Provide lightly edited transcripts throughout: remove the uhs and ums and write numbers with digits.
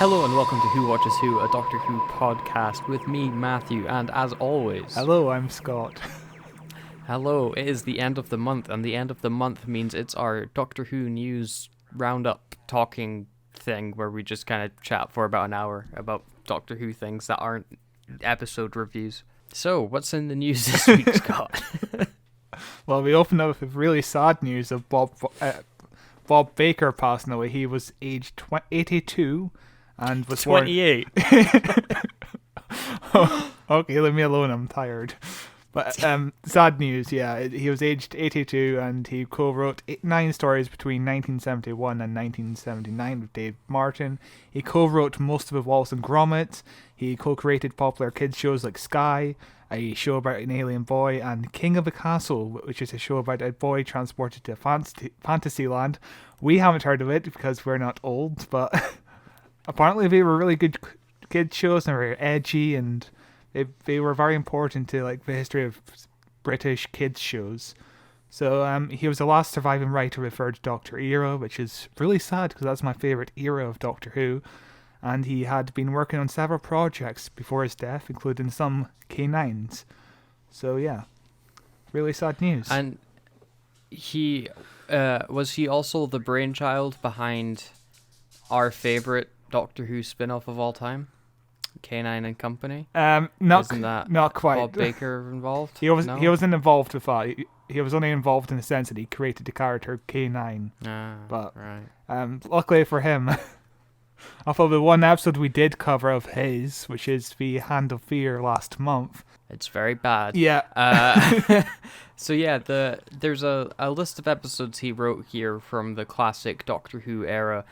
Hello and welcome to Who Watches Who, a Doctor Who podcast with me, Matthew, and as always... Hello, I'm Scott. Hello, it is the end of the month, and the end of the month means it's our Doctor Who news roundup talking thing where we just kind of chat for about an hour about Doctor Who things that aren't episode reviews. So, what's in the news this week, Scott? Well, we opened up with really sad news of Bob Baker passing away. He was aged 82 and was 28. Okay, leave me alone, I'm tired. But sad news, yeah. He was aged 82 and he co-wrote 9 stories between 1971 and 1979 with Dave Martin. He co-wrote most of Wallace and Gromit. He co-created popular kids shows like Sky, a show about an alien boy, and King of the Castle, which is a show about a boy transported to Fantasyland. We haven't heard of it because we're not old, but apparently they were really good kids shows and very edgy, and they were very important to like the history of British kids shows. So he was the last surviving writer of the Third Doctor era, which is really sad because that's my favourite era of Doctor Who. And he had been working on several projects before his death, including some K9s. So yeah, really sad news. And he was he also the brainchild behind our favourite Doctor Who spin-off of all time, K9 and Company? Not quite. Bob Baker involved? He wasn't involved with that. He was only involved in the sense that he created the character K9. But right. Luckily for him, although the one episode we did cover of his, which is the Hand of Fear last month. It's very bad. Yeah. So yeah, there's a list of episodes he wrote here from the classic Doctor Who era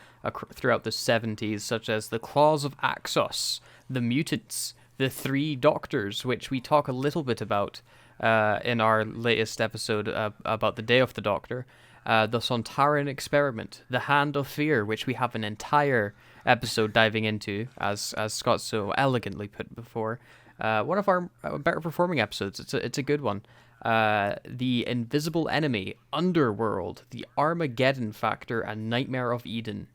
throughout the 70s, such as The Claws of Axos, The Mutants, The Three Doctors, which we talk a little bit about in our latest episode about the Day of the Doctor, The Sontaran Experiment, The Hand of Fear, which we have an entire episode diving into, as Scott so elegantly put before. One of our better performing episodes. It's a good one. The Invisible Enemy, Underworld, The Armageddon Factor, and Nightmare of Eden.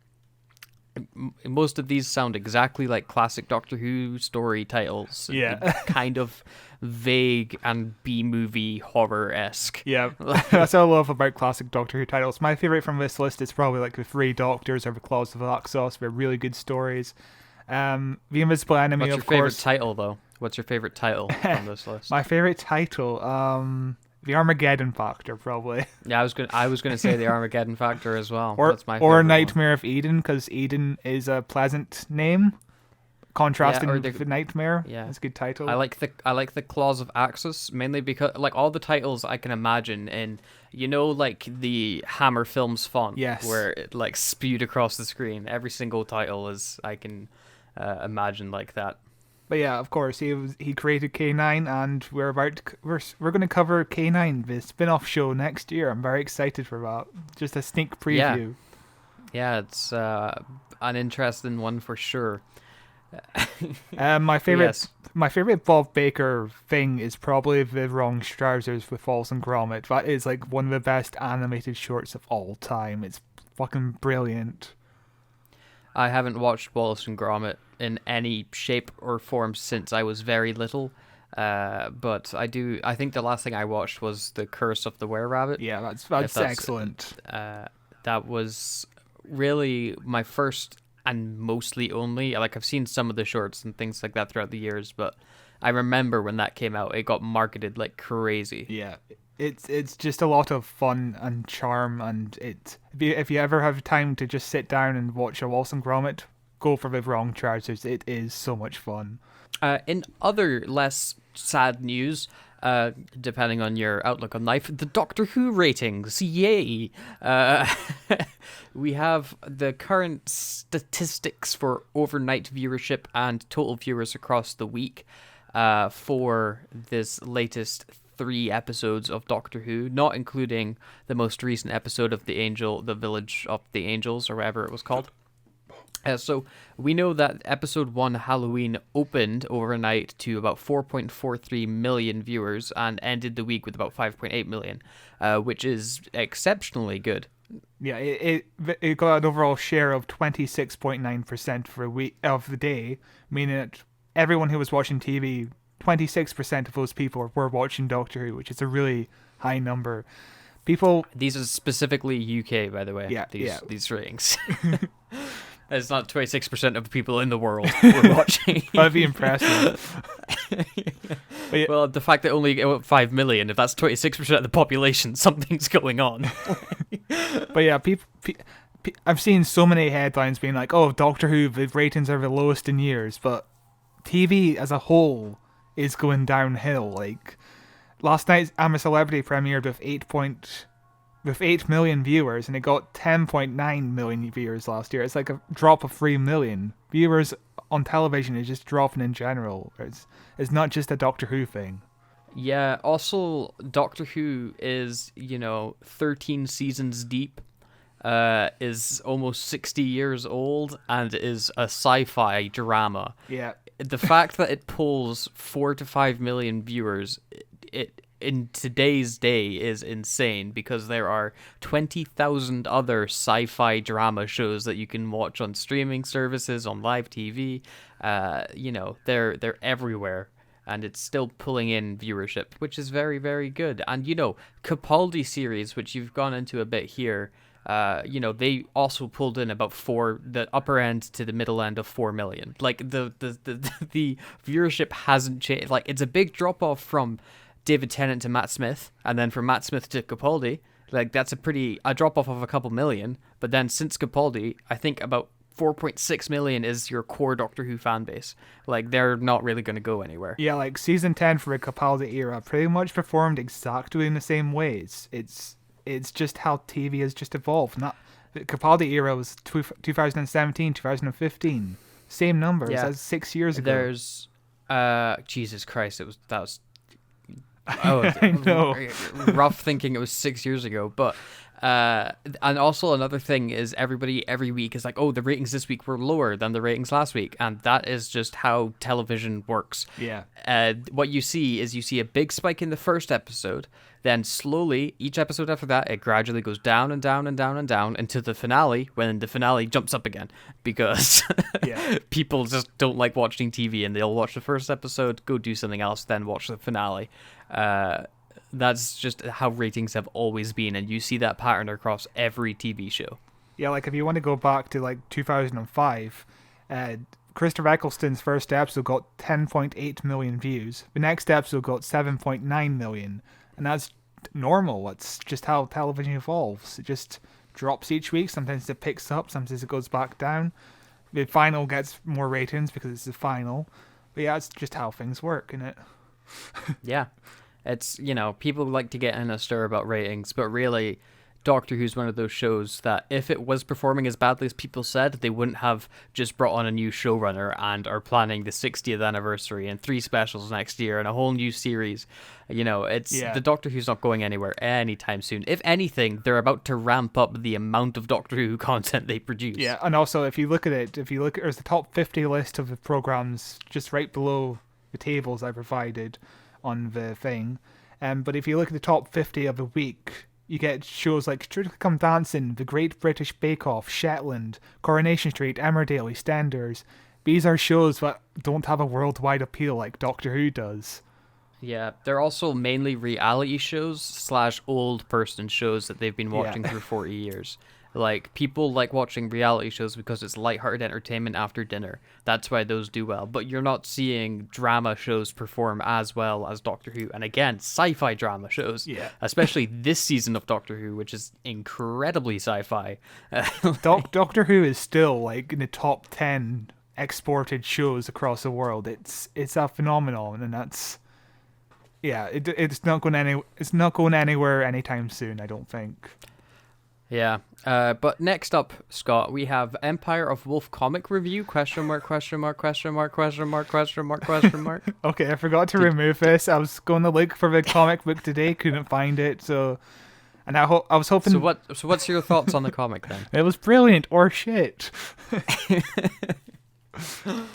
Most of these sound exactly like classic Doctor Who story titles. Yeah. Kind of vague and B-movie horror-esque. Yeah, that's what I love about classic Doctor Who titles. My favourite from this list is probably like The Three Doctors or The Claws of Axos. They're really good stories. The Invisible Enemy, of course. What's your favourite title, though? What's your favourite title from this list? My favourite title, The Armageddon Factor, probably. Yeah, I was gonna say The Armageddon Factor as well. That's my or favorite Nightmare of Eden, because Eden is a pleasant name, contrasting with the Nightmare. Yeah, it's a good title. I like the Claws of Axis mainly because like all the titles I can imagine in like the Hammer Films font, yes, where it like spewed across the screen. Every single title is I can imagine like that. But yeah, of course, he created K9, and we're going to cover K9, the spin-off show, next year. I'm very excited for that. Just a sneak preview. Yeah, it's an interesting one for sure. My favorite Bob Baker thing is probably the Wrong Trousers with Wallace and Gromit. That is like one of the best animated shorts of all time. It's fucking brilliant. I haven't watched Wallace and Gromit in any shape or form since I was very little, but I think the last thing I watched was The Curse of the Were-Rabbit. Yeah, that's excellent. That was really my first and mostly only, like I've seen some of the shorts and things like that throughout the years, but I remember when that came out, it got marketed like crazy. Yeah, it's just a lot of fun and charm, and if you ever have time to just sit down and watch a Wallace and Gromit, go for The Wrong Trousers. It is so much fun. In other less sad news, depending on your outlook on life, the Doctor Who ratings, yay! We have the current statistics for overnight viewership and total viewers across the week for this latest 3 episodes of Doctor Who, not including the most recent episode of the Village of the Angels, or whatever it was called. So we know that episode 1 Halloween opened overnight to about 4.43 million viewers and ended the week with about 5.8 million, which is exceptionally good. Yeah, it got an overall share of 26.9% for a week of the day, meaning that everyone who was watching TV, 26% of those people were watching Doctor Who, which is a really high number. People, These are specifically UK, by the way. yeah, yeah. These ratings. It's not 26% of the people in the world who are watching. That'd be impressive. But yeah, Well, the fact that only 5 million, if that's 26% of the population, something's going on. but yeah, I've seen so many headlines being like, "Oh, Doctor Who, the ratings are the lowest in years," but TV as a whole is going downhill. Like last night's I'm a Celebrity premiered with 8 million viewers, and it got 10.9 million viewers last year. It's like a drop of 3 million viewers on television is just dropping in general. It's not just a Doctor Who thing. Yeah, also, Doctor Who is, 13 seasons deep, is almost 60 years old, and is a sci-fi drama. Yeah. The fact that it pulls 4 to 5 million viewers, it in today's day is insane, because there are 20,000 other sci-fi drama shows that you can watch on streaming services, on live TV. They're everywhere, and it's still pulling in viewership, which is very, very good. And Capaldi series, which you've gone into a bit here, they also pulled in about the upper end to the middle end of 4 million. Like the viewership hasn't changed. Like, it's a big drop off from David Tennant to Matt Smith, and then from Matt Smith to Capaldi. Like, that's a drop off of a couple million. But then since Capaldi, I think about 4.6 million is your core Doctor Who fan base. Like, they're not really going to go anywhere. Yeah, like season 10 for the Capaldi era pretty much performed exactly in the same ways. It's just how TV has just evolved. Not the Capaldi era was 2017, 2015. Same numbers as 6 years ago. There's Jesus Christ, that was oh, I know. Rough thinking it was 6 years ago. But and also another thing is, everybody every week is like, oh, the ratings this week were lower than the ratings last week, and that is just how television works. Yeah. What you see is a big spike in the first episode, then slowly each episode after that it gradually goes down and down and down and down into the finale, when the finale jumps up again, because people just don't like watching TV, and they'll watch the first episode, go do something else, then watch the finale. That's just how ratings have always been, and you see that pattern across every TV show. Yeah, like if you want to go back to like 2005, Christopher Eccleston's first episode got 10.8 million views. The next episode got 7.9 million, and that's normal. That's just how television evolves. It just drops each week. Sometimes it picks up, sometimes it goes back down. The final gets more ratings because it's the final. But yeah, it's just how things work, isn't it? Yeah. It's, people like to get in a stir about ratings, but really, Doctor Who's one of those shows that if it was performing as badly as people said, they wouldn't have just brought on a new showrunner and are planning the 60th anniversary and 3 specials next year and a whole new series. The Doctor Who's not going anywhere anytime soon. If anything, they're about to ramp up the amount of Doctor Who content they produce. Yeah, and also there's the top 50 list of the programs just right below the tables I provided on the thing. But if you look at the top 50 of the week, you get shows like Strictly Come Dancing, The Great British Bake Off, Shetland, Coronation Street, Emmerdale, EastEnders. These are shows that don't have a worldwide appeal like Doctor Who does. Yeah, they're also mainly reality shows / old person shows that they've been watching for 40 years. Like, people like watching reality shows because it's lighthearted entertainment after dinner. That's why those do well. But you're not seeing drama shows perform as well as Doctor Who. And again, sci-fi drama shows. Yeah. Especially this season of Doctor Who, which is incredibly sci-fi. Doctor Who is still like in the top 10 exported shows across the world. It's a phenomenon, and that's it's not going anywhere anytime soon, I don't think. Yeah, but next up, Scott, we have Empire of Wolf comic review, question mark. Okay, I forgot to remove this. I was going to look for the comic book today, couldn't find it, so... And I was hoping... So what's your thoughts on the comic, then? It was brilliant, or shit. But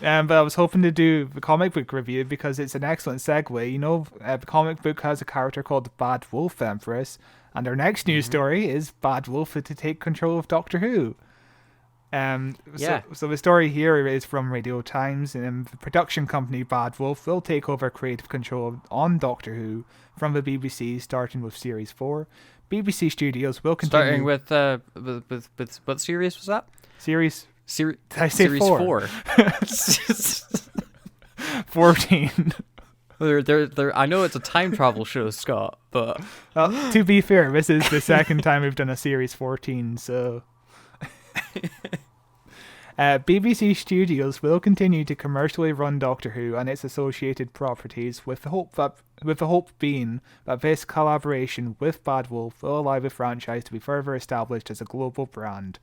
I was hoping to do the comic book review because it's an excellent segue. The comic book has a character called the Bad Wolf Empress, And our next news story is Bad Wolf to take control of Doctor Who. So the story here is from Radio Times, and the production company Bad Wolf will take over creative control on Doctor Who from the BBC, starting with Series 4. BBC Studios will continue... Starting with what series was that? Series... Did I say Series 4? 14. I know it's a time travel show, Scott, but... to be fair, this is the second time we've done a Series 14, so... BBC Studios will continue to commercially run Doctor Who and its associated properties, with the hope being that this collaboration with Bad Wolf will allow the franchise to be further established as a global brand.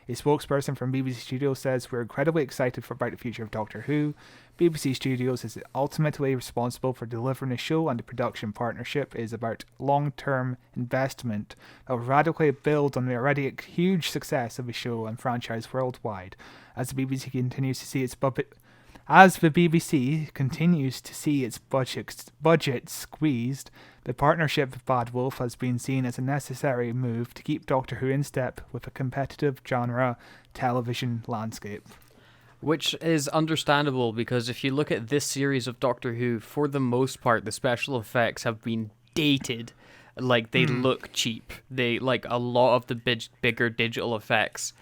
A spokesperson from BBC Studios says, "We're incredibly excited about the future of Doctor Who. BBC Studios is ultimately responsible for delivering the show, and the production partnership is about long-term investment that will radically build on the already huge success of the show and franchise worldwide. As the BBC continues to see its budget squeezed, the partnership with Bad Wolf has been seen as a necessary move to keep Doctor Who in step with a competitive genre television landscape." Which is understandable, because if you look at this series of Doctor Who, for the most part, the special effects have been dated. Like, they look cheap. They, like, a lot of the bigger digital effects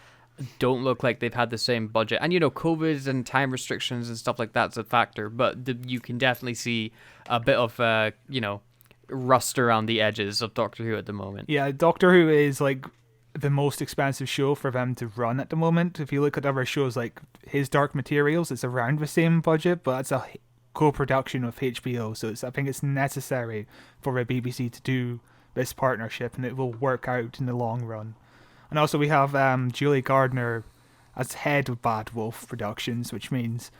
don't look like they've had the same budget. And, COVID and time restrictions and stuff like that's a factor, but you can definitely see a bit of, rust around the edges of Doctor Who at the moment. Yeah, Doctor Who is, like, the most expensive show for them to run at the moment. If you look at other shows like His Dark Materials, it's around the same budget, but it's a co-production with HBO, so I think it's necessary for the BBC to do this partnership, and it will work out in the long run. And also we have Julie Gardner as head of Bad Wolf Productions, which means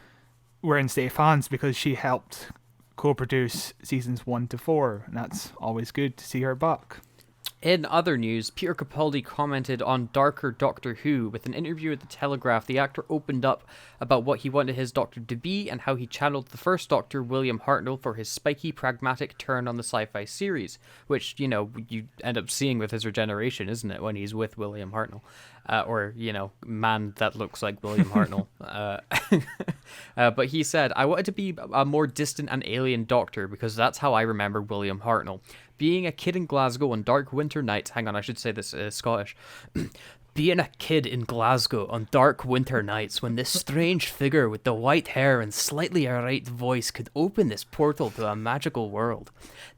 we're in safe hands because she helped co-produce seasons 1 to 4, and that's always good to see her back. In other news, Peter Capaldi commented on darker Doctor Who. With an interview at The Telegraph, the actor opened up about what he wanted his Doctor to be and how he channeled the first Doctor, William Hartnell, for his spiky, pragmatic turn on the sci-fi series, which, you end up seeing with his regeneration, isn't it, when he's with William Hartnell? Or, man that looks like William Hartnell. But he said, "I wanted to be a more distant and alien Doctor because that's how I remember William Hartnell. Being a kid in Glasgow on dark winter nights..." Hang on, I should say this Scottish. "Being a kid in Glasgow on dark winter nights when this strange figure with the white hair and slightly irate voice could open this portal to a magical world.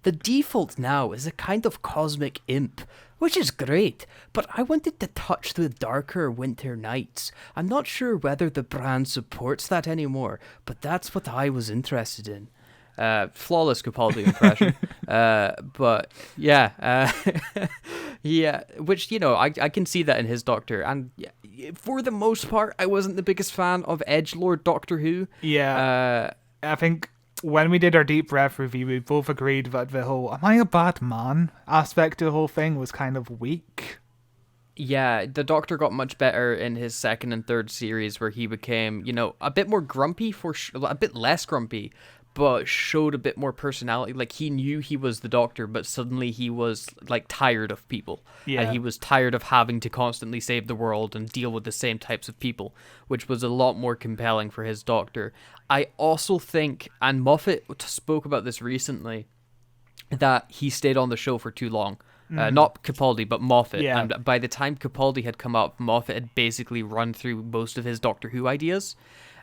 The default now is a kind of cosmic imp, which is great, but I wanted to touch the darker winter nights. I'm not sure whether the brand supports that anymore, but that's what I was interested in." Flawless Capaldi impression. But yeah, yeah, which, I can see that in his Doctor. And for the most part, I wasn't the biggest fan of Edgelord Doctor Who. Yeah. I think when we did our deep breath review, we both agreed that the whole "am I a bad man" aspect of the whole thing was kind of weak. Yeah, the Doctor got much better in his second and third series, where he became, a bit more grumpy, a bit less grumpy, but showed a bit more personality. Like, he knew he was the Doctor, but suddenly he was, like, tired of people. Yeah. And he was tired of having to constantly save the world and deal with the same types of people, which was a lot more compelling for his Doctor. I also think, and Moffat spoke about this recently, that he stayed on the show for too long. Not Capaldi, but Moffat. Yeah. And by the time Capaldi had come up, Moffat had basically run through most of his Doctor Who ideas.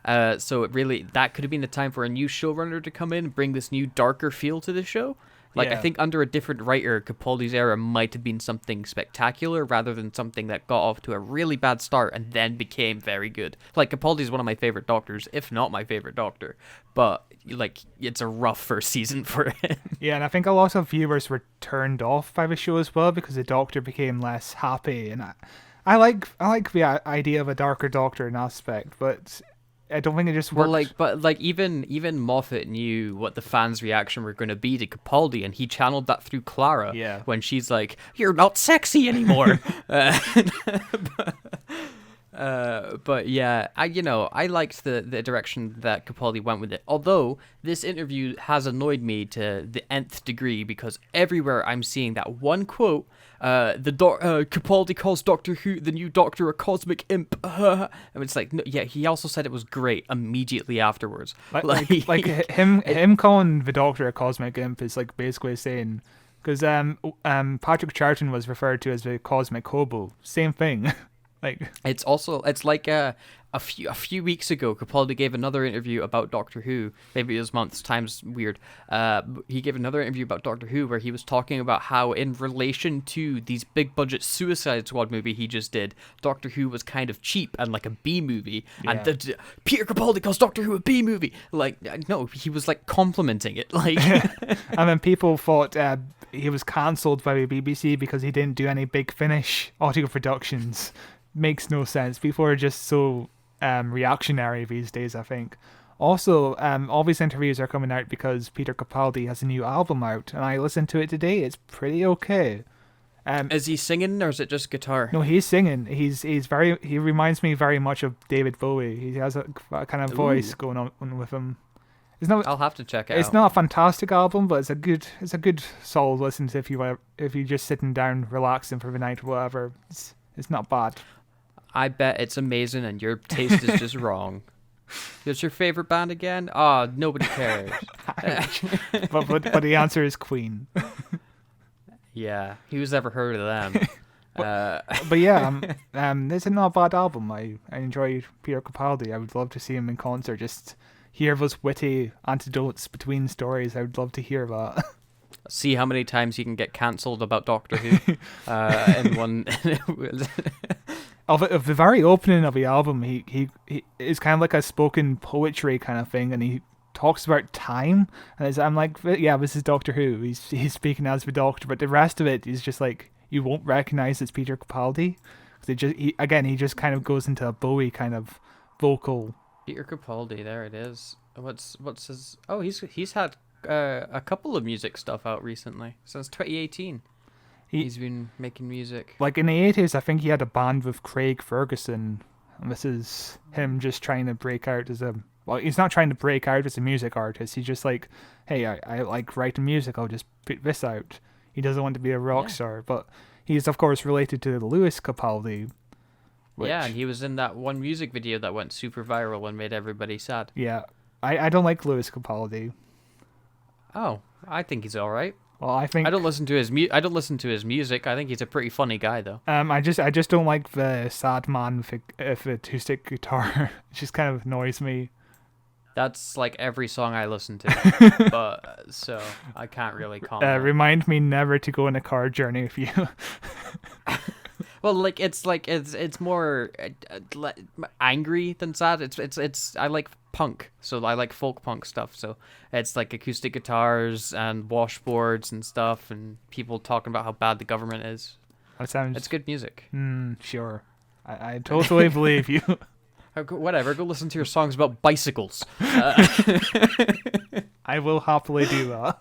So that could have been the time for a new showrunner to come in and bring this new darker feel to the show. Like, Yeah. I think under a different writer, Capaldi's era might have been something spectacular rather than something that got off to a really bad start and then became very good. Like, Capaldi's one of my favorite Doctors, if not my favorite Doctor. But, like, it's a rough first season for him. Yeah, and I think a lot of viewers were turned off by the show as well because the Doctor became less happy. And I like the idea of a darker Doctor in aspect, but I don't think it just works. Well, even Moffat knew what the fans' reaction were going to be to Capaldi, and he channeled that through Clara. Yeah. When she's like, "You're not sexy anymore." But yeah, I liked the direction that Capaldi went with it. Although this interview has annoyed me to the nth degree because everywhere I'm seeing that one quote, Capaldi calls Doctor Who the new Doctor a cosmic imp. And it's like, no, yeah, he also said it was great immediately afterwards. Like him calling the Doctor a cosmic imp is like basically saying, because Patrick Troughton was referred to as the cosmic hobo. Same thing. Like it's like a few weeks ago, Capaldi gave another interview about Doctor Who. Maybe it was months. Time's weird. He gave another interview about Doctor Who where he was talking about how, in relation to these big budget Suicide Squad movie he just did, Doctor Who was kind of cheap and like a B movie. Yeah. And Peter Capaldi calls Doctor Who a B movie. Like, no, he was like complimenting it. Like, and then people thought he was cancelled by the BBC because he didn't do any Big Finish audio productions. Makes no sense. People are just so reactionary these days, I think. Also, all these interviews are coming out because Peter Capaldi has a new album out, and I listened to it today. It's pretty okay. Is he singing or is it just guitar? No, he's singing. He reminds me very much of David Bowie. He has a kind of voice going on with him. I'll have to check it out. It's not a fantastic album, but it's a good solid listen to if you're just sitting down relaxing for the night or whatever. It's not bad. I bet it's amazing and your taste is just wrong. What's your favorite band again? Oh, nobody cares. but the answer is Queen. Yeah, who's ever heard of them? But yeah, it's a not bad album. I enjoy Peter Capaldi. I would love to see him in concert. Just hear those witty anecdotes between stories. I would love to hear that. See how many times he can get cancelled about Doctor Who in one. Of the very opening of the album, he is kind of like a spoken poetry kind of thing, and he talks about time, and I'm like, yeah, this is Doctor Who. He's speaking as the Doctor, but the rest of it is just like you won't recognize it's Peter Capaldi. He just kind of goes into a Bowie kind of vocal. Peter Capaldi, there it is. What's his? Oh, he's had a couple of music stuff out recently since 2018. He's been making music. Like in the 80s, I think he had a band with Craig Ferguson, and this is him just trying to break out as a... Well, he's not trying to break out as a music artist. He's just like, hey, I like writing music, I'll just put this out. He doesn't want to be a rock star, but he's of course related to Lewis Capaldi. Yeah, and he was in that one music video that went super viral and made everybody sad. Yeah, I don't like Lewis Capaldi. Oh, I think he's all right. Well, I don't listen to his music. I think he's a pretty funny guy, though. I just don't like the sad man with the acoustic guitar. It just kind of annoys me. That's like every song I listen to, but so I can't really comment. Remind me never to go on a car journey with you. Well, it's more angry than sad. It's I like punk, so I like folk punk stuff. So it's like acoustic guitars and washboards and stuff, and people talking about how bad the government is. It's good music. Sure, I totally believe you. Whatever, go listen to your songs about bicycles. I will happily do that.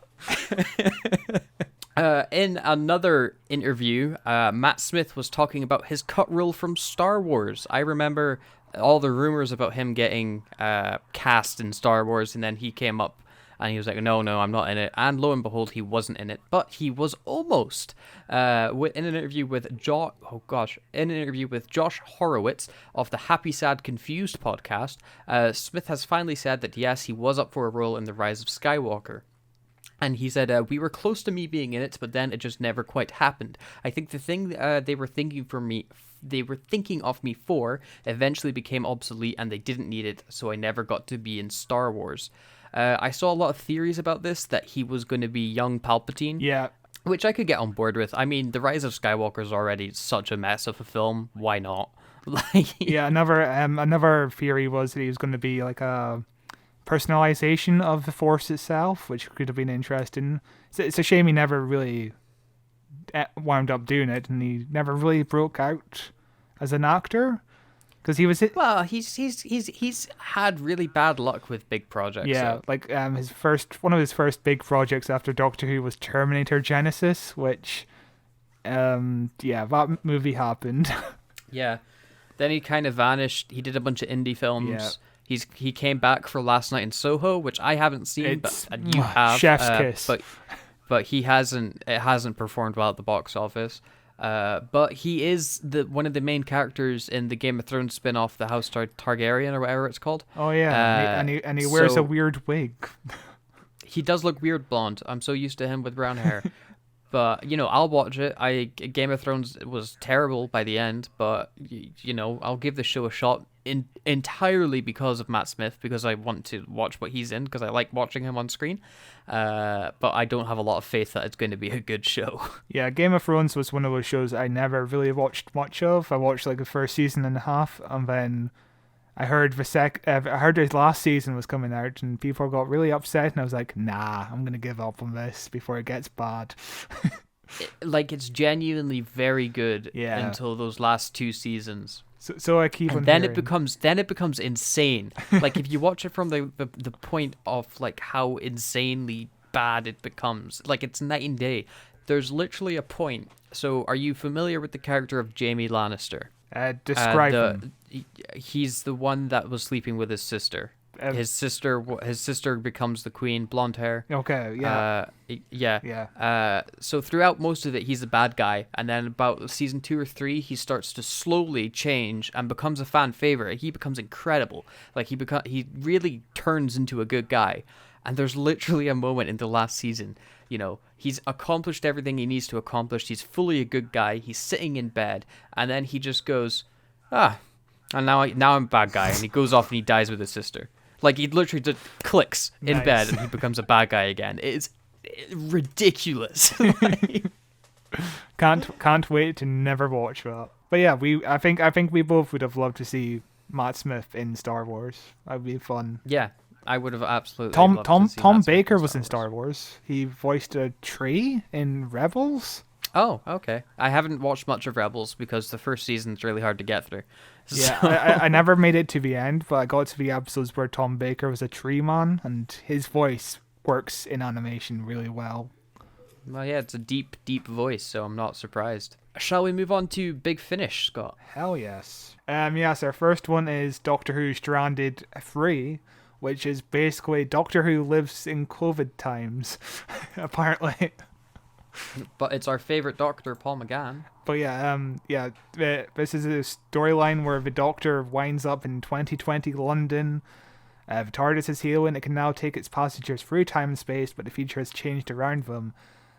In another interview, Matt Smith was talking about his cut role from Star Wars. I remember all the rumors about him getting cast in Star Wars, and then he came up and he was like, no, I'm not in it. And lo and behold, he wasn't in it, but he was almost. In an interview with Josh Horowitz of the Happy, Sad, Confused podcast, Smith has finally said that yes, he was up for a role in The Rise of Skywalker. And he said, we were close to me being in it, but then it just never quite happened. I think the thing they were thinking of me for eventually became obsolete and they didn't need it, so I never got to be in Star Wars. I saw a lot of theories about this, that he was going to be young Palpatine. Yeah. Which I could get on board with. I mean, The Rise of Skywalker is already such a mess of a film. Why not? Yeah, another theory was that he was going to be like a personalization of the Force itself, which could have been interesting. It's a shame he never really wound up doing it, and he never really broke out as an actor, because he was... Well, he's had really bad luck with big projects. Yeah, so. like one of his first big projects after Doctor Who was Terminator Genesis, which that movie happened. Yeah. Then he kind of vanished. He did a bunch of indie films. He came back for Last Night in Soho, which I haven't seen, but you have. Chef's kiss. But he hasn't. It hasn't performed well at the box office. But he is one of the main characters in the Game of Thrones spin-off, The House Targaryen, or whatever it's called. Oh yeah, and he wears a weird wig. He does look weird blonde. I'm so used to him with brown hair. But, I'll watch it. Game of Thrones was terrible by the end, but, I'll give the show a shot entirely because of Matt Smith, because I want to watch what he's in, because I like watching him on screen. But I don't have a lot of faith that it's going to be a good show. Yeah, Game of Thrones was one of those shows I never really watched much of. I watched like the first season and a half, and then I heard his last season was coming out, and people got really upset, and I was like, nah, I'm gonna give up on this before it gets bad. It's genuinely very good until those last 2 seasons. So I keep on. Then it becomes insane. Like if you watch it from the point of like how insanely bad it becomes, like it's night and day. There's literally a point. So are you familiar with the character of Jaime Lannister? Describe him. He's the one that was sleeping with his sister. His sister becomes the queen, blonde hair. Okay, yeah. So throughout most of it, he's a bad guy, and then about season 2 or 3, he starts to slowly change and becomes a fan favorite. He becomes incredible. Like he really turns into a good guy. And there's literally a moment in the last season, he's accomplished everything he needs to accomplish. He's fully a good guy. He's sitting in bed, and then he just goes, and now I'm a bad guy, and he goes off and he dies with his sister. Like he literally just clicks in bed and he becomes a bad guy again. It's ridiculous. Can't wait to never watch that. But yeah, I think we both would have loved to see Matt Smith in Star Wars. That'd be fun. Yeah. I would have absolutely Tom Baker was in Star Wars. He voiced a tree in Rebels. Oh, okay. I haven't watched much of Rebels because the first season's really hard to get through. Yeah, I never made it to the end, but I got to the episodes where Tom Baker was a tree man, and his voice works in animation really well. Well, yeah, it's a deep, deep voice, so I'm not surprised. Shall we move on to Big Finish, Scott? Hell yes. Yes, our first one is Doctor Who Stranded 3, which is basically Doctor Who lives in COVID times, apparently. But it's our favourite Doctor, Paul McGann. But this is a storyline where the Doctor winds up in 2020 London. The TARDIS is healing. It can now take its passengers through time and space, but the future has changed around them.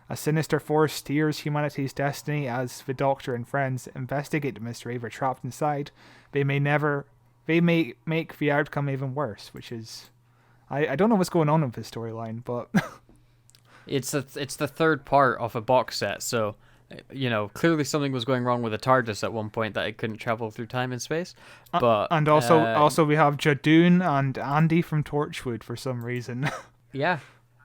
A sinister force steers humanity's destiny as the Doctor and friends investigate the mystery they're trapped inside. They may make the outcome even worse, which is... I don't know what's going on with this storyline, but... It's the third part of a box set, so, clearly something was going wrong with the TARDIS at one point that it couldn't travel through time and space. But and also we have Jadoon and Andy from Torchwood for some reason. Yeah.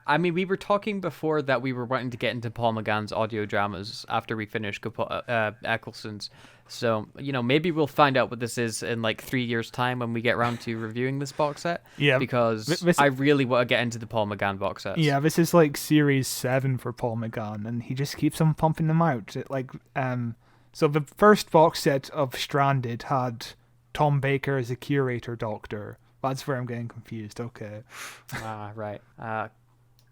I mean, we were talking before that we were wanting to get into Paul McGann's audio dramas after we finished Eccleston's. So, maybe we'll find out what this is in like 3 years' time when we get around to reviewing this box set. Yeah. Because I really want to get into the Paul McGann box sets. Yeah, this is like series 7 for Paul McGann, and he just keeps on pumping them out. So the first box set of Stranded had Tom Baker as a curator doctor. That's where I'm getting confused. Okay. Right.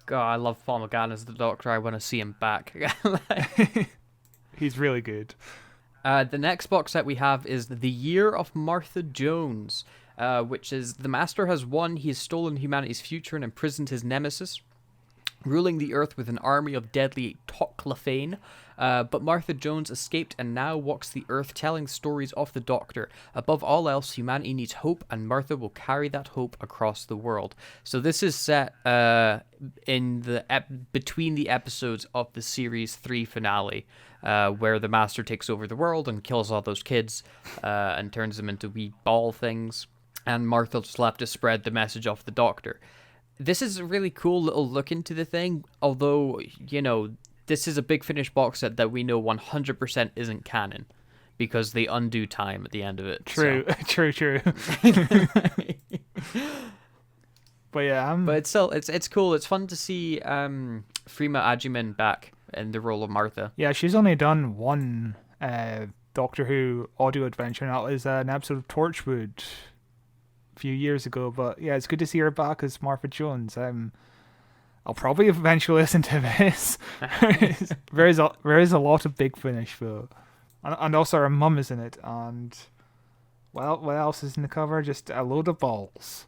God, I love Paul McGann as the Doctor. I want to see him back. He's really good. The next box set we have is The Year of Martha Jones, which is the Master has won. He has stolen humanity's future and imprisoned his nemesis, ruling the Earth with an army of deadly Toclafane. But Martha Jones escaped and now walks the Earth telling stories of the Doctor. Above all else, humanity needs hope, and Martha will carry that hope across the world. So this is set in between the episodes of the Series 3 finale, where the Master takes over the world and kills all those kids and turns them into wee ball things, and Martha's just left to spread the message of the Doctor. This is a really cool little look into the thing, although, this is a Big Finish box set that we know 100% isn't canon, because they undo time at the end of it. True. But yeah, but it's still it's cool. It's fun to see Freema Agyeman back in the role of Martha. Yeah, she's only done one Doctor Who audio adventure, and that was an episode of Torchwood a few years ago. But yeah, it's good to see her back as Martha Jones. I'll probably eventually listen to this. there is a lot of Big Finish though, and also her mum is in it. And well, what else is in the cover? Just a load of balls.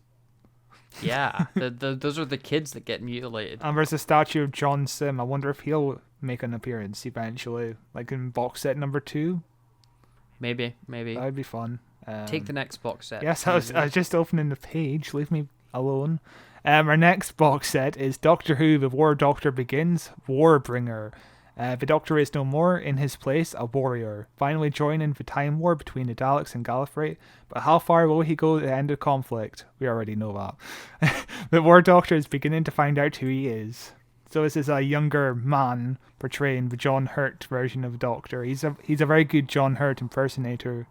Yeah, those are the kids that get mutilated. And there's a statue of John Sim. I wonder if he'll make an appearance eventually, like in box set number 2. Maybe. That'd be fun. Take the next box set. Yes, I was just opening the page. Leave me alone. Our next box set is Doctor Who: The War Doctor Begins, Warbringer. The Doctor is no more, in his place, a warrior, finally joining the time war between the Daleks and Gallifrey. But how far will he go to end the conflict? We already know that. The War Doctor is beginning to find out who he is. So this is a younger man portraying the John Hurt version of the Doctor. He's a very good John Hurt impersonator,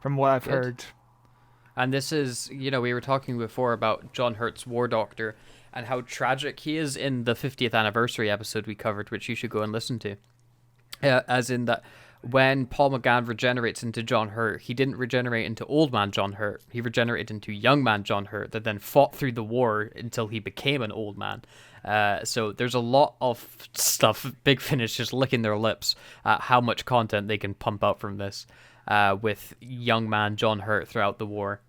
from what I've heard. And this is, we were talking before about John Hurt's War Doctor and how tragic he is in the 50th anniversary episode we covered, which you should go and listen to. As in that when Paul McGann regenerates into John Hurt, he didn't regenerate into old man John Hurt. He regenerated into young man John Hurt that then fought through the war until he became an old man. So there's a lot of stuff. Big Finish just licking their lips at how much content they can pump out from this with young man John Hurt throughout the war.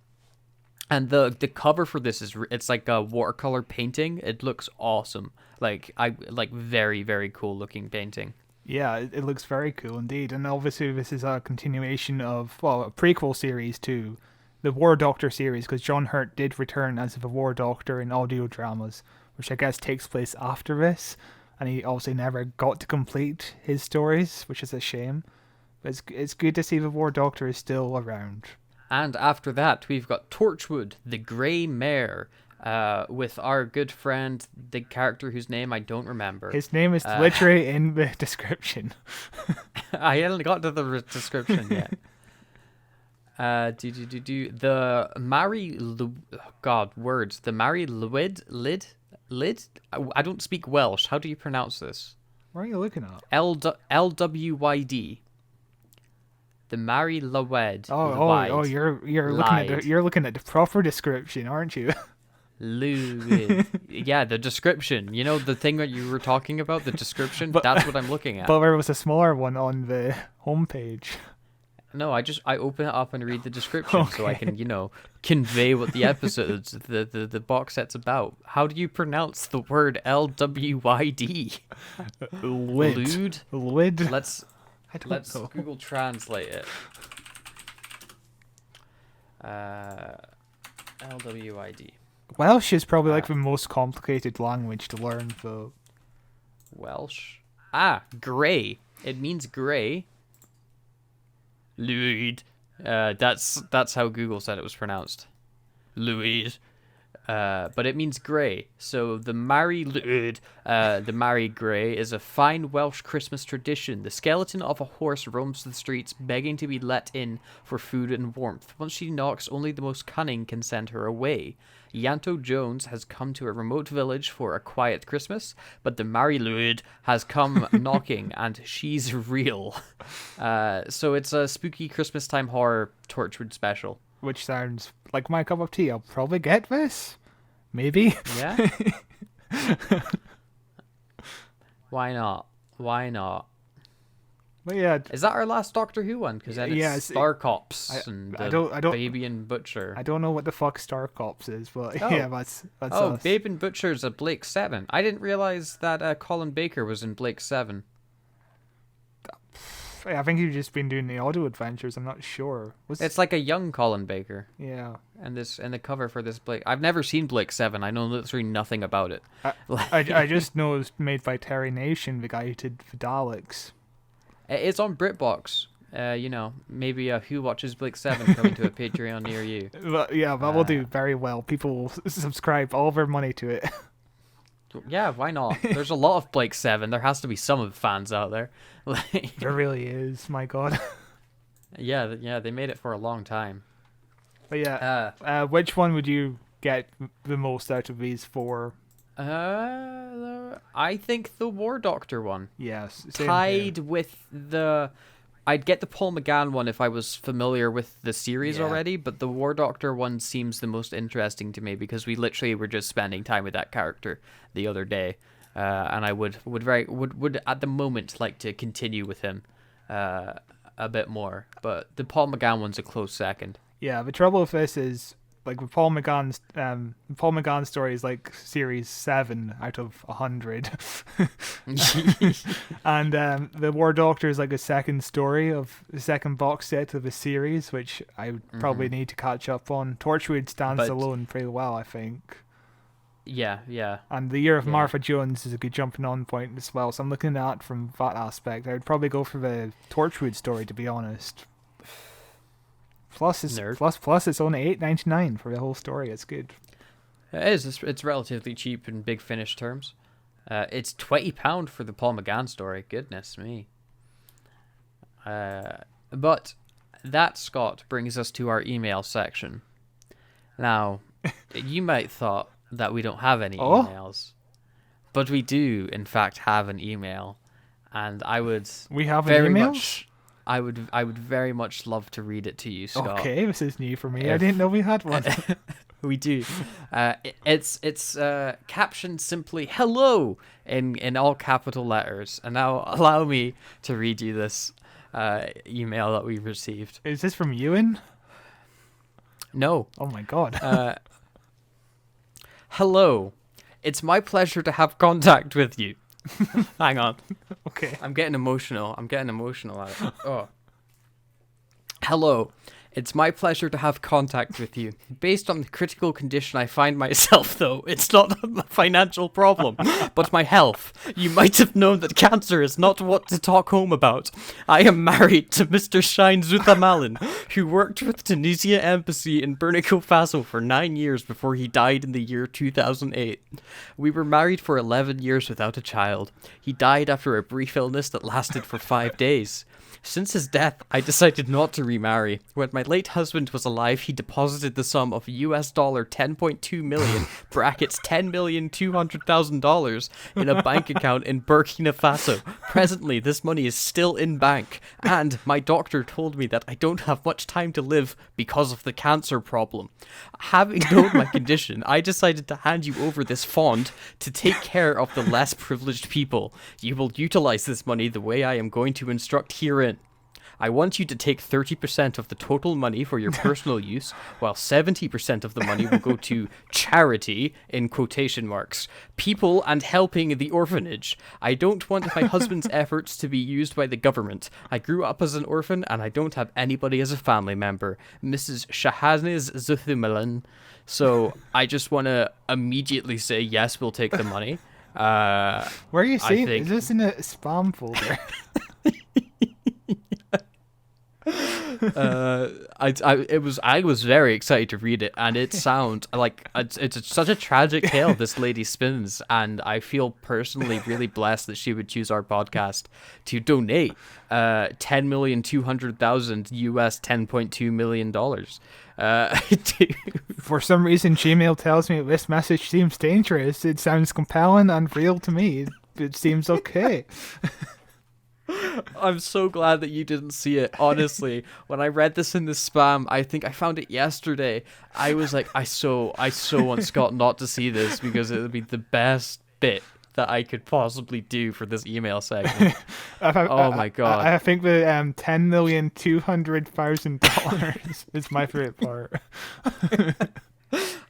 And the cover for this it's like a watercolor painting. It looks awesome. Very, very cool looking painting. Yeah, it looks very cool indeed. And obviously this is a continuation of, a prequel series to the War Doctor series, because John Hurt did return as the War Doctor in audio dramas, which I guess takes place after this. And he obviously never got to complete his stories, which is a shame. But it's good to see the War Doctor is still around. And after that, we've got Torchwood, the Grey Mare, with our good friend, the character whose name I don't remember. His name is literally in the description. I hadn't got to the description yet. The Mary... The Mary Lid? I don't speak Welsh. How do you pronounce this? What are you looking at? L-W-Y-D. The Mary Lywed. You're looking at the proper description, aren't you? Lewid. Yeah, the description. You know the thing that you were talking about, the description. That's what I'm looking at. But there was a smaller one on the homepage. No, I open it up and read the description so I can, convey what the episodes, the box set's about. How do you pronounce the word Lwyd? Lewd. Lewd. Let's Google Translate it. Lwyd. Welsh is probably like the most complicated language to learn, though. Welsh. Grey. It means grey. Louis. That's how Google said it was pronounced. Louis. But it means grey. So the Mary Grey is a fine Welsh Christmas tradition. The skeleton of a horse roams the streets, begging to be let in for food and warmth. Once she knocks, only the most cunning can send her away. Yanto Jones has come to a remote village for a quiet Christmas, but the Mary Lwyd has come knocking, and she's real. So it's a spooky Christmas time horror Torchwood special. Which sounds like my cup of tea. I'll probably get this. Maybe. Yeah? Why not? But yeah, is that our last Doctor Who one? Because then it's Star Cops and Baby and Butcher. I don't know what the fuck Star Cops is, but yeah, that's us. Babe and Butcher's a Blake 7. I didn't realize that Colin Baker was in Blake 7. I think you've just been doing the audio adventures. I'm not sure. It's like a young Colin Baker. Yeah. And the cover for this Blake. I've never seen Blake 7. I know literally nothing about it. I just know it's made by Terry Nation, the guy who did the Daleks. It's on BritBox. Maybe Who Watches Blake 7 coming to a Patreon near you. But yeah, that will do very well. People will subscribe all their money to it. Yeah, why not? There's a lot of Blake 7. There has to be some fans out there. There really is, my god. Yeah, they made it for a long time. But yeah, which one would you get the most out of these four? I think the War Doctor one. Yes. Tied with the I'd get the Paul McGann one if I was familiar with the series Yeah. already, but the War Doctor one seems the most interesting to me because we literally were just spending time with that character the other day, and I would at the moment like to continue with him a bit more. But the Paul McGann one's a close second. Yeah, the trouble with this is, like, with Paul McGann's story is like series 7 out of 100. And the War Doctor is like a second story of the second box set of a series, which I would probably need to catch up on. Torchwood stands alone pretty well, I think. Yeah. And the Year of Yeah. Martha Jones is a good jumping on point as well, so I'm looking at that from that aspect. I would probably go for the Torchwood story, to be honest. Plus it's only $8.99 for the whole story. It's good. It is. It's relatively cheap in Big Finish terms. It's £20 for the Paul McGann story. Goodness me. But that, Scott, brings us to our email section. Now, you might thought that we don't have any emails, but we do, in fact, have an email, and I would We have an very email? much. I would very much love to read it to you, Scott. Okay, this is new for me. I didn't know we had one. We do. It's captioned simply "Hello" in all capital letters. And now allow me to read you this email that we received. Is this from Ewan? No. Oh my god. Hello. It's my pleasure to have contact with you. Hang on. Okay. I'm getting emotional at it. Oh. Hello. It's my pleasure to have contact with you. Based on the critical condition I find myself, though, it's not a financial problem, but my health. You might have known that cancer is not what to talk home about. I am married to Mr. Shine Zuthamalan, who worked with Tunisia Embassy in Burkina Faso for 9 years before he died in the year 2008. We were married for 11 years without a child. He died after a brief illness that lasted for 5 days. Since his death, I decided not to remarry. When my late husband was alive, he deposited the sum of US dollar 10.2 million brackets $10,200,000 in a bank account in Burkina Faso. Presently, this money is still in bank, and my doctor told me that I don't have much time to live because of the cancer problem. Having known my condition, I decided to hand you over this fund to take care of the less privileged people. You will utilize this money the way I am going to instruct herein. I want you to take 30% of the total money for your personal use, while 70% of the money will go to charity, in quotation marks, people and helping the orphanage. I don't want my husband's efforts to be used by the government. I grew up as an orphan and I don't have anybody as a family member. Mrs. Shahaniz Zuthimalan. So I just want to immediately say, yes, we'll take the money. Where are you seeing? Is this in a spam folder? I was very excited to read it, and it sounds like it's such a tragic tale this lady spins, and I feel personally really blessed that she would choose our podcast to donate $10,200,000 US $10.2 million. For some reason, Gmail tells me this message seems dangerous. It sounds compelling and real to me. It seems okay. I'm so glad that you didn't see it. Honestly, when I read this in the spam, I think I found it yesterday. I was like, I so want Scott not to see this because it would be the best bit that I could possibly do for this email segment. Oh my god! I think the $10,200,000 is my favorite part.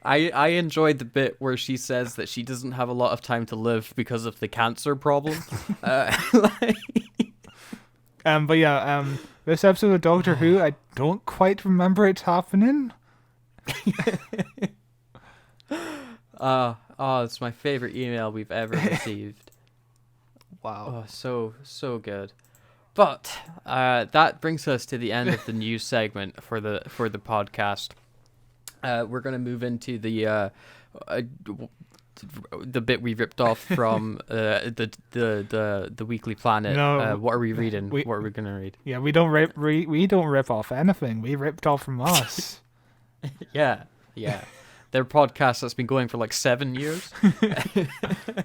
I enjoyed the bit where she says that she doesn't have a lot of time to live because of the cancer problem. But yeah, this episode of Doctor Who, I don't quite remember it happening. It's my favorite email we've ever received. Wow. Oh, so good. But that brings us to the end of the news segment for the podcast. We're gonna move into the bit we ripped off from the Weekly Planet. No, what are we reading? What are we gonna read? Yeah, we don't rip off anything. We ripped off from us. Yeah. Their podcast that's been going for like 7 years.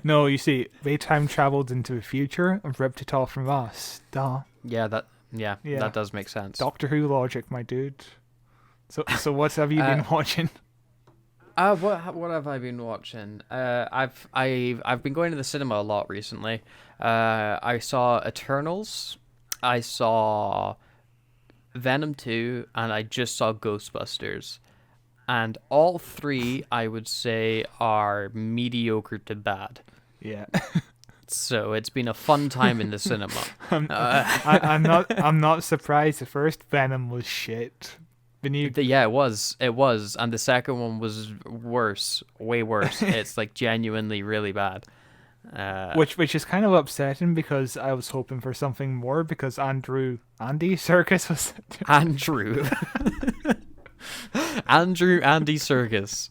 No, you see, they time traveled into the future and ripped it off from us. Duh. Yeah, Yeah, Yeah. that does make sense. Doctor Who logic, my dude. So what have you been watching? What have I been watching? I've been going to the cinema a lot recently. I saw Eternals, I saw Venom 2, and I just saw Ghostbusters. And all three, I would say, are mediocre to bad. Yeah. So it's been a fun time in the cinema. I'm not surprised. The first Venom was shit. Yeah, it was, and the second one was worse, way worse. It's like genuinely really bad. Which is kind of upsetting because I was hoping for something more because Andy Serkis was Andy Serkis.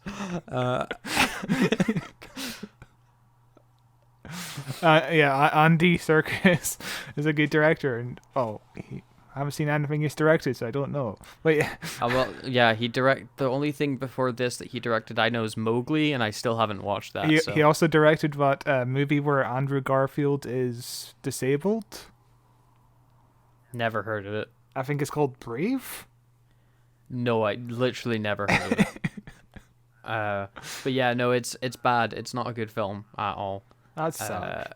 Andy Serkis is a good director, and I haven't seen anything he's directed, so I don't know. But yeah. The only thing before this that he directed I know is Mowgli, and I still haven't watched that. He also directed that movie where Andrew Garfield is disabled. Never heard of it. I think it's called Brave. No, I literally never heard of it. But yeah, no, it's bad. It's not a good film at all. That's sad.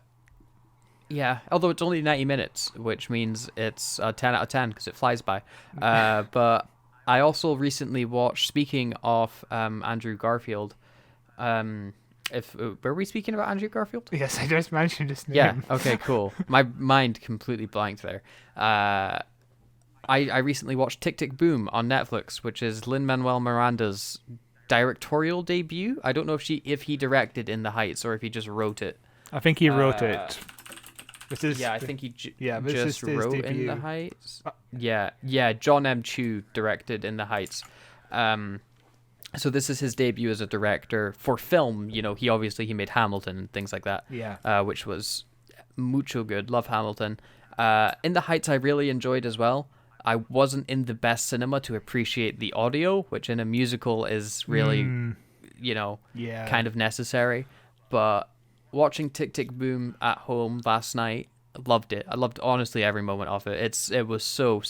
Yeah, although it's only 90 minutes, which means it's a 10 out of 10 because it flies by. But I also recently watched, speaking of Andrew Garfield, were we speaking about Andrew Garfield? Yes, I just mentioned his name. Yeah, okay, cool. My mind completely blanked there. I recently watched Tick, Tick, Boom on Netflix, which is Lin-Manuel Miranda's directorial debut. I don't know if he directed In the Heights or if he just wrote it. I think he wrote it. I think he just wrote debut. In the Heights. Yeah, John M. Chu directed In the Heights. So this is his debut as a director for film. You know, he made Hamilton and things like that. Yeah. Which was mucho good. Love Hamilton. In the Heights I really enjoyed as well. I wasn't in the best cinema to appreciate the audio, which in a musical is really, kind of necessary. But watching Tick, Tick, Boom at home last night, loved it. I loved honestly every moment of it. It was so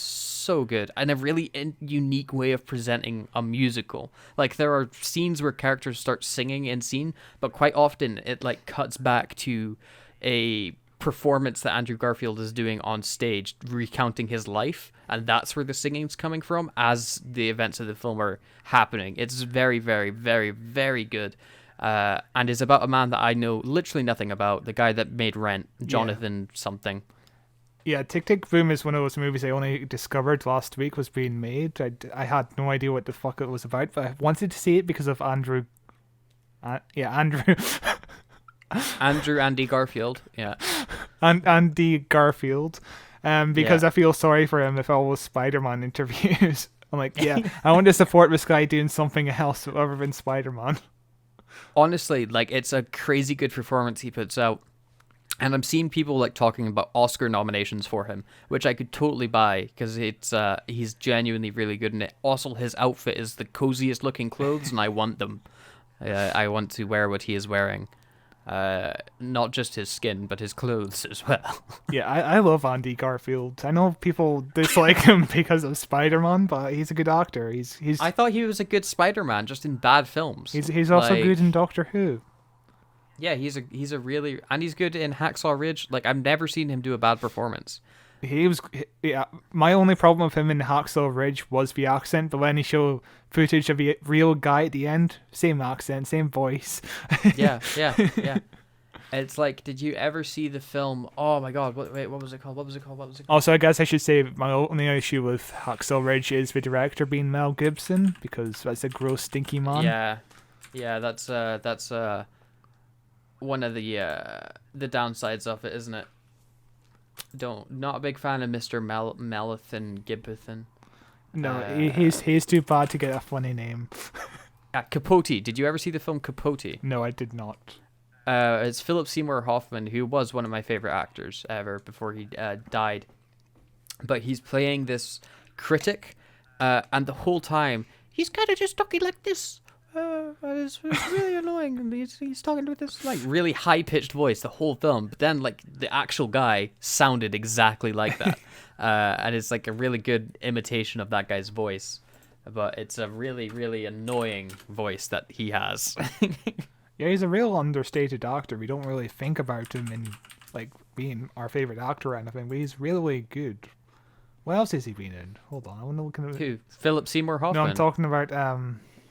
good, and a really unique way of presenting a musical. Like there are scenes where characters start singing in scene, but quite often it like cuts back to a performance that Andrew Garfield is doing on stage, recounting his life, and that's where the singing's coming from as the events of the film are happening. It's very, very, very, very good. And is about a man that I know literally nothing about, the guy that made Rent, Jonathan something. Yeah, Tick, Tick, Boom is one of those movies I only discovered last week was being made. I had no idea what the fuck it was about, but I wanted to see it because of Andrew. Andrew. Andy Garfield, yeah. And Andy Garfield. Because I feel sorry for him if all those Spider-Man interviews. I'm like, I want to support this guy doing something else other than Spider-Man. Honestly, like it's a crazy good performance he puts out, and I'm seeing people like talking about Oscar nominations for him, which I could totally buy because he's genuinely really good in it. Also, his outfit is the coziest looking clothes, and I want them. I want to wear what he is wearing, not just his skin, but his clothes as well. Yeah, I love Andy Garfield. I know people dislike him because of Spider-Man, but he's a good actor. I thought he was a good Spider-Man, just in bad films. He's also good in Doctor Who. Yeah, he's good in Hacksaw Ridge. Like I've never seen him do a bad performance. My only problem with him in Hacksaw Ridge was the accent, but when he showed footage of the real guy at the end, same accent, same voice. Yeah. It's like, did you ever see the film? Oh my god, what was it called? Also, I guess I should say my only issue with Hacksaw Ridge is the director being Mel Gibson, because that's a gross, stinky man. Yeah, that's one of the downsides of it, isn't it? Not a big fan of Mr. Melathan Gibson. No, he's too bad to get a funny name. Capote. Did you ever see the film Capote? No, I did not. It's Philip Seymour Hoffman, who was one of my favorite actors ever before he died. But he's playing this critic, and the whole time he's kind of just talking like this. It's really annoying. And he's talking with this like really high pitched voice the whole film, but then like the actual guy sounded exactly like that. and it's like a really good imitation of that guy's voice, but it's a really, really annoying voice that he has. Yeah, he's a real understated actor. We don't really think about him in like being our favorite actor or anything, but he's really good. What else has he been in? Hold on, I want to look at Who? Philip Seymour Hoffman? No, I'm talking about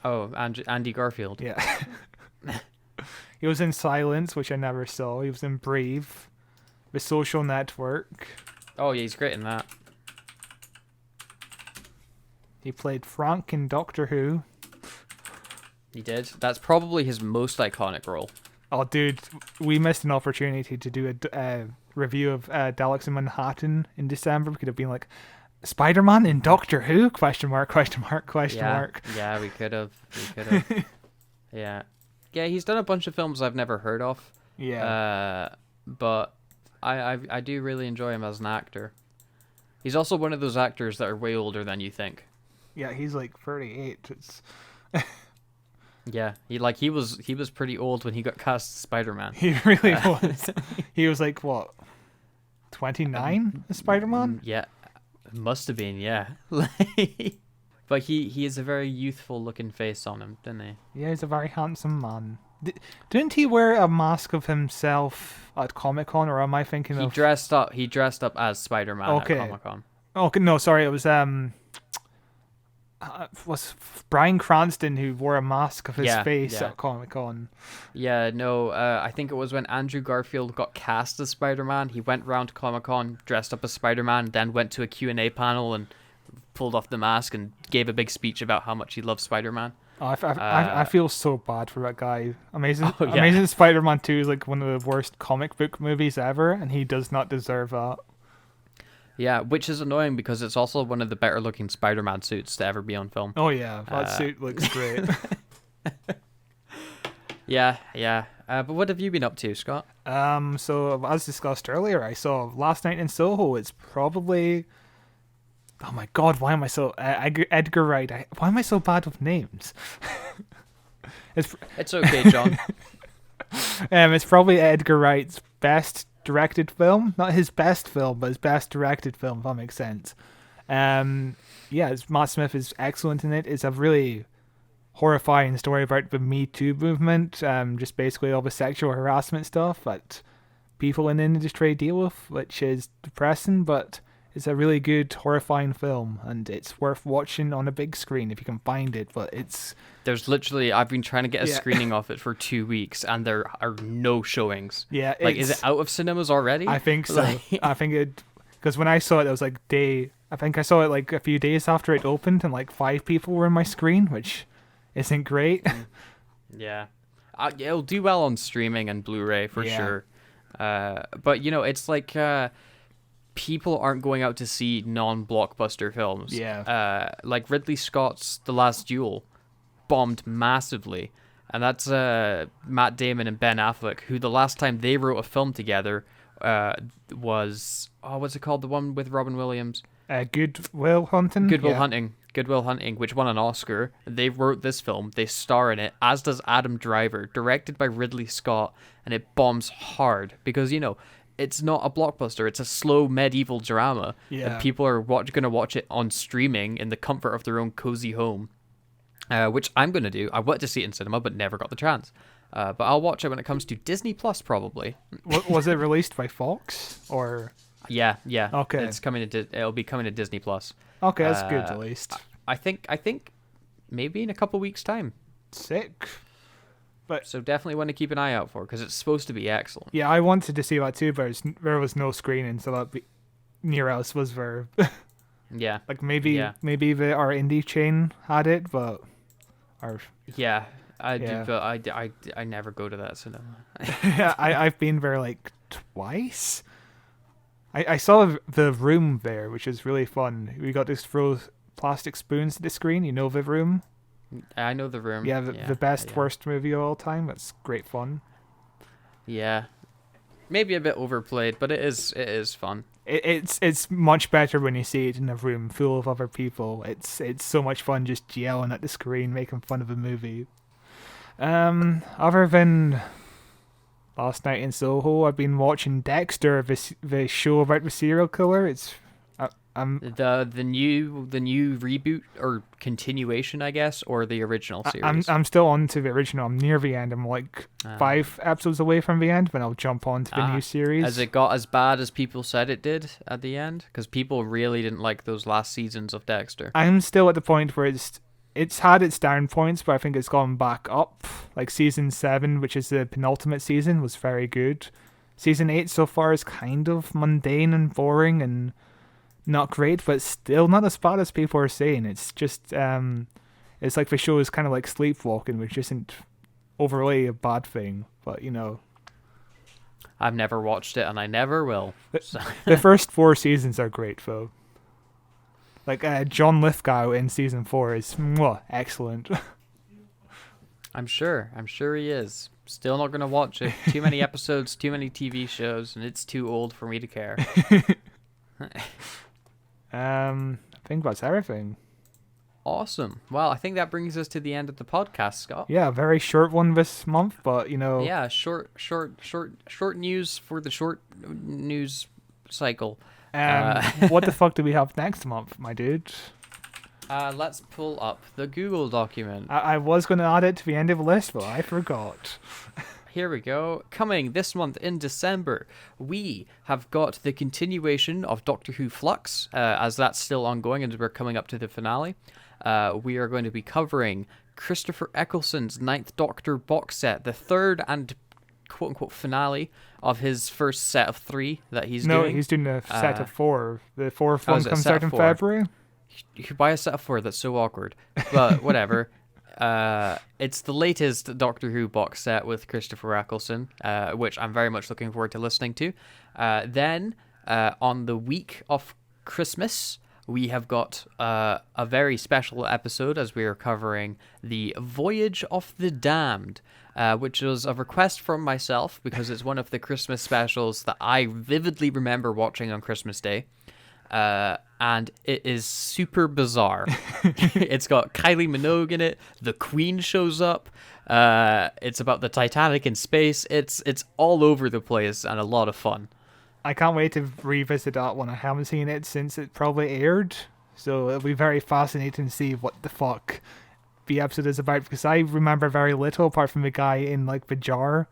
Oh, Andy Garfield. Yeah. He was in Silence, which I never saw. He was in Brave, The Social Network. Oh yeah, he's great in that. He played Frank in Doctor Who. He did. That's probably his most iconic role. Oh, dude, we missed an opportunity to do a review of Daleks in Manhattan in December. We could have been like, Spider-Man in Doctor Who? Question mark, question mark, question mark. Yeah, we could have. Yeah. Yeah, he's done a bunch of films I've never heard of. Yeah. But I do really enjoy him as an actor. He's also one of those actors that are way older than you think. Yeah, he's like 38. It's... Yeah, he was pretty old when he got cast as Spider-Man. He really was. He was like, what, 29 as Spider-Man? Yeah, must have been, yeah. But he has a very youthful looking face on him, didn't he? Yeah, he's a very handsome man. Didn't he wear a mask of himself at Comic-Con, or am I thinking of... He dressed up as Spider-Man at Comic-Con. Okay, no, sorry, it was Bryan Cranston who wore a mask of his face at Comic-Con. Yeah, no, I think it was when Andrew Garfield got cast as Spider-Man. He went round to Comic-Con, dressed up as Spider-Man, then went to a Q&A panel and pulled off the mask and gave a big speech about how much he loves Spider-Man. Oh, I feel so bad for that guy. Amazing Spider-Man 2 is like one of the worst comic book movies ever, and he does not deserve that. Yeah, which is annoying because it's also one of the better looking Spider-Man suits to ever be on film. Oh yeah, that suit looks great. Yeah. But what have you been up to, Scott? So as discussed earlier, I saw Last Night in Soho. It's probably... Oh my god, why am I so... Edgar Wright. Why am I so bad with names? It's okay, John. It's probably Edgar Wright's best directed film. Not his best film, but his best directed film, if that makes sense. Matt Smith is excellent in it. It's a really horrifying story about the Me Too movement, just basically all the sexual harassment stuff that people in the industry deal with, which is depressing, but it's a really good, horrifying film, and it's worth watching on a big screen if you can find it, but it's... There's literally... I've been trying to get a screening of it for 2 weeks, and there are no showings. Yeah, like, is it out of cinemas already? I think so. I think it... Because when I saw it, it was like I think I saw it like a few days after it opened, and like 5 people were in my screen, which isn't great. Yeah. It'll do well on streaming and Blu-ray, for sure. But, it's like... people aren't going out to see non-blockbuster films. Yeah. Like Ridley Scott's The Last Duel bombed massively. And that's Matt Damon and Ben Affleck, who the last time they wrote a film together was... Oh, what's it called? The one with Robin Williams? Good Will Hunting? Good Will Hunting, which won an Oscar. They wrote this film. They star in it, as does Adam Driver, directed by Ridley Scott. And it bombs hard because, it's not a blockbuster. It's a slow medieval drama. Yeah. And people are going to watch it on streaming in the comfort of their own cozy home, which I'm going to do. I wanted to see it in cinema, but never got the chance. But I'll watch it when it comes to Disney Plus, probably. Was it released by Fox or? Yeah. Okay. It'll be coming to Disney Plus. Okay, that's good at least. I think maybe in a couple weeks' time. Sick. But so definitely want to keep an eye out for, because it's supposed to be excellent. Yeah, I wanted to see that too, but there was no screening, so that near us was there. Yeah. Like maybe our indie chain had it, but our... Yeah, I do, but I never go to that cinema. I've been there like twice. I saw The Room there, which is really fun. We got to throw plastic spoons at the screen. You know The Room? I know The Room. Yeah, the best worst movie of all time. That's great fun. Yeah, maybe a bit overplayed, but it is fun. It's much better when you see it in a room full of other people. It's so much fun just yelling at the screen, making fun of a movie. Other than Last Night in Soho, I've been watching Dexter, the show about the serial killer. The new reboot or continuation, I guess, or the original series? I'm still on to the original. I'm near the end. I'm like 5 episodes away from the end, but I'll jump on to the new series. Has it got as bad as people said it did at the end? Because people really didn't like those last seasons of Dexter. I'm still at the point where it's had its down points, but I think it's gone back up. Like season 7, which is the penultimate season, was very good. Season 8 so far is kind of mundane and boring and not great, but still not as bad as people are saying. It's just it's like the show is kind of like sleepwalking, which isn't overly a bad thing, but I've never watched it and I never will. So. The first 4 seasons are great though. Like John Lithgow in season 4 is excellent. I'm sure he is. Still not gonna watch it. Too many episodes, too many TV shows, and it's too old for me to care. I think that's everything. Awesome. Well, I think that brings us to the end of the podcast, Scott. Yeah, a very short one this month, but Yeah, short news for the short news cycle. What the fuck do we have next month, my dude? Let's pull up the Google document. I was going to add it to the end of the list, but I forgot. Here we go. Coming this month in December, we have got the continuation of Doctor Who Flux, as that's still ongoing and we're coming up to the finale. We are going to be covering Christopher Eccleston's Ninth Doctor box set, the third and quote-unquote finale of his first set of 3 that he's doing. No, he's doing a set of 4. The fourth one comes out in February. You could buy a set of 4, that's so awkward. But whatever. It's the latest Doctor Who box set with Christopher Eccleston, which I'm very much looking forward to listening to. Then, on the week of Christmas, we have got a very special episode as we are covering the Voyage of the Damned, which was a request from myself because it's one of the Christmas specials that I vividly remember watching on Christmas Day. And it is super bizarre. It's got Kylie Minogue in it. The Queen shows up. It's about the Titanic in space. It's all over the place and a lot of fun. I can't wait to revisit that one. I haven't seen it since it probably aired, so it'll be very fascinating to see what the fuck the episode is about, because I remember very little apart from the guy in like the jar,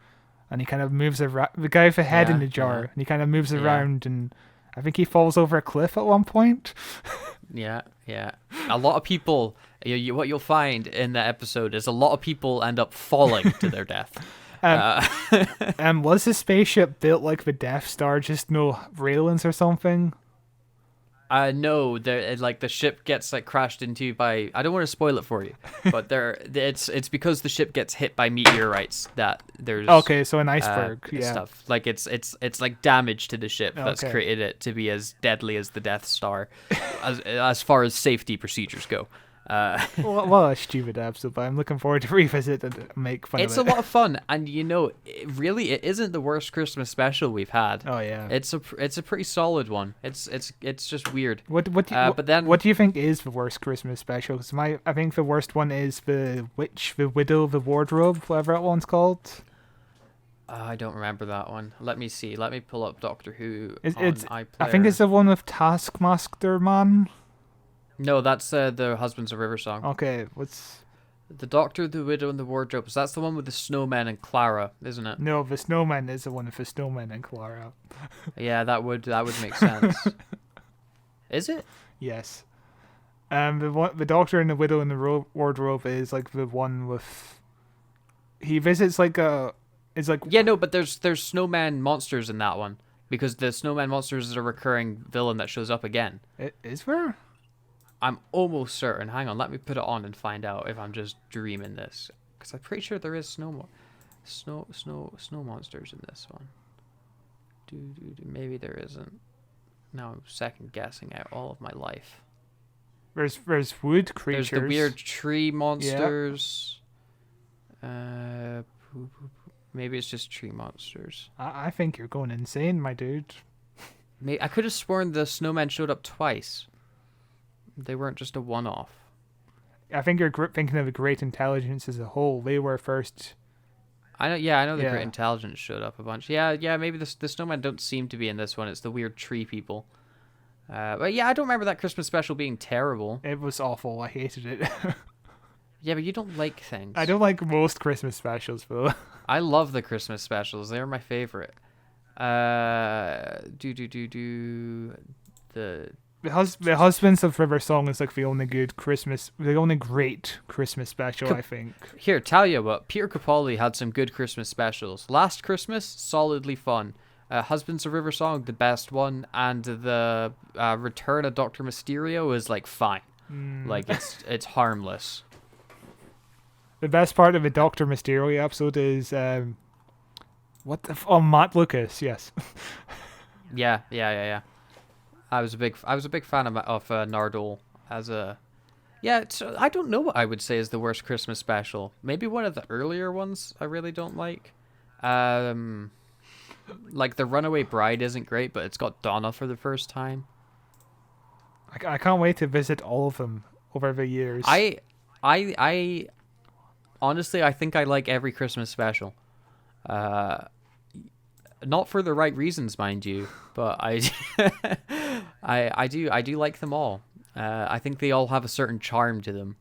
and he kind of moves around. The guy with the head in the jar, and he kind of moves around, and I think he falls over a cliff at one point. Yeah. A lot of people, what you'll find in that episode is a lot of people end up falling to their death. Was the spaceship built like the Death Star, just no railings or something? No, the ship gets crashed into by. I don't want to spoil it for you, but it's because the ship gets hit by meteorites that there's. Okay, so an iceberg, stuff like it's like damage to the ship that's created it to be as deadly as the Death Star, as far as safety procedures go. Well, a stupid episode, but I'm looking forward to revisit and make fun of it. It's a lot of fun, and it isn't the worst Christmas special we've had. Oh yeah, it's a pretty solid one. It's just weird. What do you think is the worst Christmas special? Because I think the worst one is the Widow, the Wardrobe, whatever that one's called. I don't remember that one. Let me see. Let me pull up Doctor Who on iPlayer. I think it's the one with Taskmaster Man. No, that's the Husbands of River Song. Okay, what's... The Doctor, the Widow, and the Wardrobe. So that's the one with the snowmen and Clara, isn't it? No, the snowman is the one with the snowmen and Clara. Yeah, that would make sense. Is it? Yes. The Doctor and the Widow and the Wardrobe is like the one with... He visits like a... It's like... Yeah, no, but there's snowman monsters in that one. Because the snowman monsters is a recurring villain that shows up again. Is there? I'm almost certain. Hang on, let me put it on and find out if I'm just dreaming this. Because I'm pretty sure there is snow monsters in this one. Maybe there isn't. Now I'm second guessing out all of my life. There's wood creatures. There's the weird tree monsters. Maybe it's just tree monsters. I think you're going insane, my dude. I could have sworn the snowmen showed up twice. They weren't just a one-off. I think you're thinking of the Great Intelligence as a whole. They were first. I know the Great Intelligence showed up a bunch. Yeah, maybe the snowmen don't seem to be in this one. It's the weird tree people. But yeah, I don't remember that Christmas special being terrible. It was awful. I hated it. Yeah, but you don't like things. I don't like most Christmas specials, though. I love the Christmas specials. They're my favorite. The The Husbands of River Song is like the only great Christmas special, I think. Here, tell you what, Peter Capaldi had some good Christmas specials. Last Christmas, solidly fun. Husbands of River Song, the best one, and the Return of Dr. Mysterio is like fine. Like it's harmless. The best part of the Doctor Mysterio episode is Matt Lucas, yes. Yeah. I was a big fan of Nardole as a. Yeah, so I don't know what I would say is the worst Christmas special. Maybe one of the earlier ones I really don't like. Like the Runaway Bride isn't great, but it's got Donna for the first time. I can't wait to visit all of them over the years. I honestly, I think I like every Christmas special. Not for the right reasons, mind you, but I do like them all. I think they all have a certain charm to them,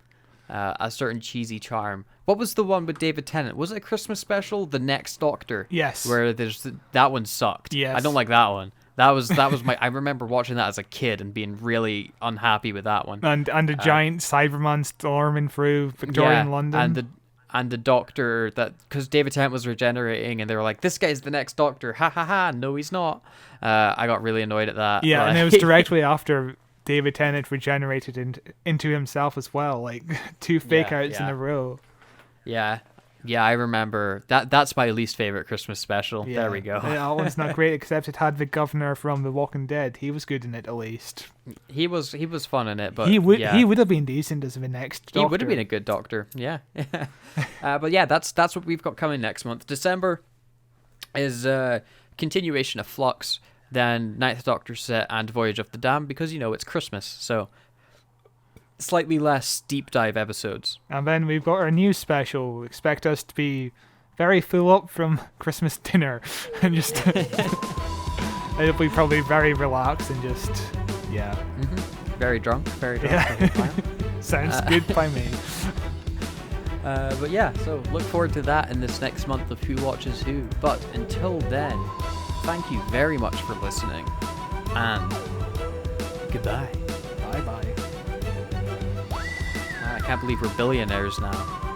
a certain cheesy charm. What was the one with David Tennant? Was it a Christmas special? The Next Doctor. Yes. Where that one sucked. Yes. I don't like that one. That was my. I remember watching that as a kid and being really unhappy with that one. And a giant Cyberman storming through Victorian London. And the doctor because David Tennant was regenerating, and they were like, "This guy's the next Doctor." Ha ha ha! No, he's not. I got really annoyed at that. Yeah, and it was directly after David Tennant regenerated into himself as well, like 2 fake outs in a row. Yeah, I remember that. That's my least favorite Christmas special. Yeah. There we go. That one's not great, except it had the governor from The Walking Dead. He was good in it, at least. He was fun in it, but he would have been decent as the next Doctor. He would have been a good Doctor. Yeah. But yeah, that's what we've got coming next month. December is a continuation of Flux, then Ninth Doctor set and Voyage of the Damned, because it's Christmas, so slightly less deep dive episodes. And then we've got our new special. Expect us to be very full up from Christmas dinner and just it'll be probably very relaxed and just Very drunk. Yeah. Sounds good by me. But yeah, so look forward to that in this next month of Who Watches Who. But until then, thank you very much for listening, and goodbye. Bye-bye. I can't believe we're billionaires now.